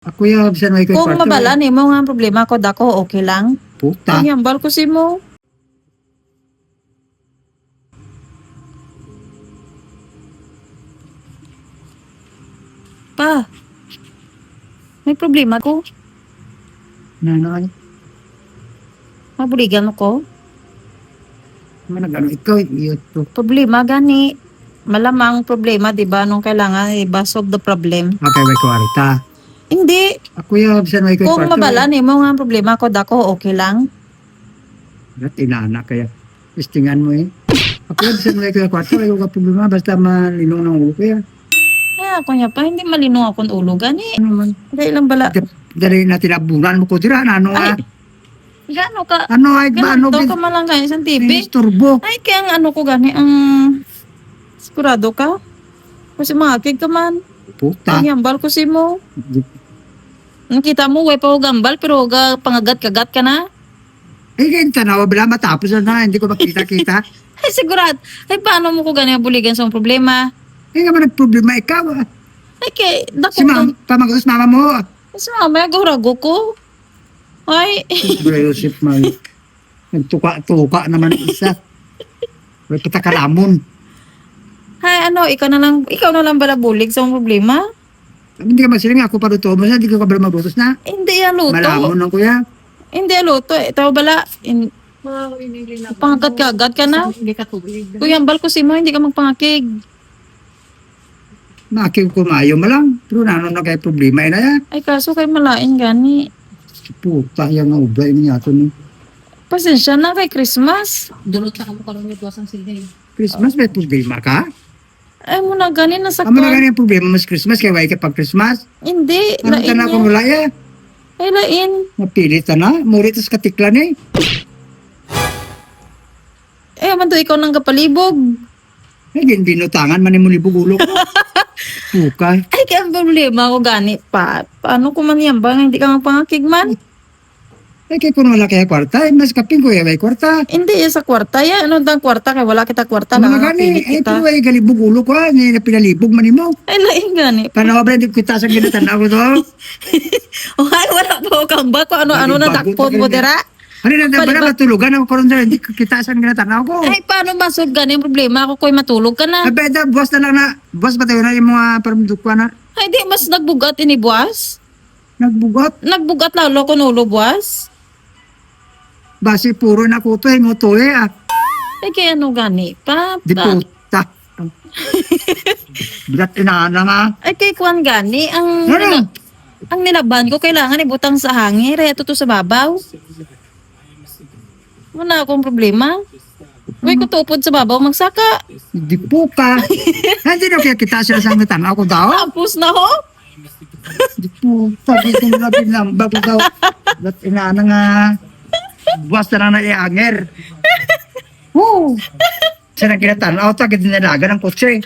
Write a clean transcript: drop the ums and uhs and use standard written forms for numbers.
Ako yung bisan may Kung kwarto. mabala ni mo nga ang problema ko dako okay lang. Puta. Ang yambal ko si mo. Pa. May problema ko. Nanay. Mabuligan ko. Ano ikaw, iyot to. Problema gani. Malamang problema, di ba? Nung kailangan, di ba? Solve the problem. Okay, may kwarta. Hindi. Ako yung bisan may Kung kwarto. mabala ni mo nga ang problema ko dako okay lang. At inaanak kaya. Istingan mo eh. Ako yung bisan may kwarto. Ayaw ka problema. Basta malinong ng ulo ko yan. Ay, ako niya pa, hindi malino akong ulo gani. Ano man. Dahil lang bala. Dali na tinabunan mo ko dira. Ano nga? Gano ka? Ano ay ba? Ano Ganito ka malang gani sa TV. Turbo. Ay, kaya ang ano ko gani, ang sigurado ka? Kasi makakig ka man. Puta. Ang yambal ko si mo. Nakita mo, way pa ko gambal, pero pangagat-kagat ka na. Eh, ganyan tanawa. Bila matapos na. Hindi ko makita-kita. Ay, sigurad. Ay, paano mo ko gani buligan sa problema? Eh, nga man nagproblema ikaw. Ah. Ay, kay, dako Si pamagas mama mo. Kasi mamaya gahurago ko. Ay, Bro Joseph man. Nagtuka-tuka naman isa. May patakalamon. ay, ano, ikaw na lang bala bulig sa problema? Hindi ka masiling ako pa luto mo. Hindi ko ka bala mabutos na. Hindi yan luto. Malamon lang kuya. Hindi yan luto. Ito bala, pangagat-kagat ka na. Kuya, ambal ko si mo, hindi ka magpangakig. Makiw kumayo mo lang. Pero nano na kayo problema na yan. Ay, kaso kay malain gani. Puta, yung ubay niya ito ni. Pasensya na kay Christmas. Dulot na kamo karon ito asang silday. Christmas may problema ka? Ay, muna gani nasa Amo na ganyan problema mas Christmas kaya wala ka pag Christmas. Hindi, Ano lain ka na niya. kung wala ya? Ay, lain. Mapilit na. Muritas katiklan eh. Eh, man to ikaw nang kapalibog. Eh, binutangan man yung mulibog ulo ko. Pukay. Ay, kaya ang problema ko gani pa. Paano ko man yan ba? Hindi ka magpangakig man? Eh, kaya kung wala kaya kwarta, eh, mas kaping ko may kwarta. Hindi, yan sa kwarta yan. Ano ang kwarta? Kaya wala kita kwarta. Ano Lang gani? pilit Eh, kita. pero ay galibog ulo ko. Hindi na pinalibog man mo. Ay, lain gani. Panawa ba, hindi kita sa ginatanaw ko to? Ay, wala po kamba ko. Ano na Bago dakpon mo talaga. dira? Ano na, ba matulugan ako karon dyan, hindi ko kita sa ginatanaw ko. Ay, paano masod gani ang problema? Ako ko'y matulog ka na. Abeda, boss na lang na, boss ba tayo na yung mga paramdukwa na Ay, di, mas nagbugat ini buwas. nagbugot. Nagbugat lalo ko nulo buwas. Basi puro na kuto, mo to eh. Ah. Ay, kaya ano gani? Di Pa. puta. Bilat inaana nga. Ay, kay Kwan gani. Ano? Ang nilaban ko, kailangan ibutang sa hangin. Reto to sa babaw. Wala akong problema. Uy, kutupod sa babaw, magsaka. Di puka. Hindi na kaya kita sila sa natanaw ko daw. Tapos na ho. Di puta. Di ko na pinamba ko daw. Bilat inaana nga. Buwas na lang na ianger. Woo! Siya na kinatanaw, tagad nalaga ng kotse.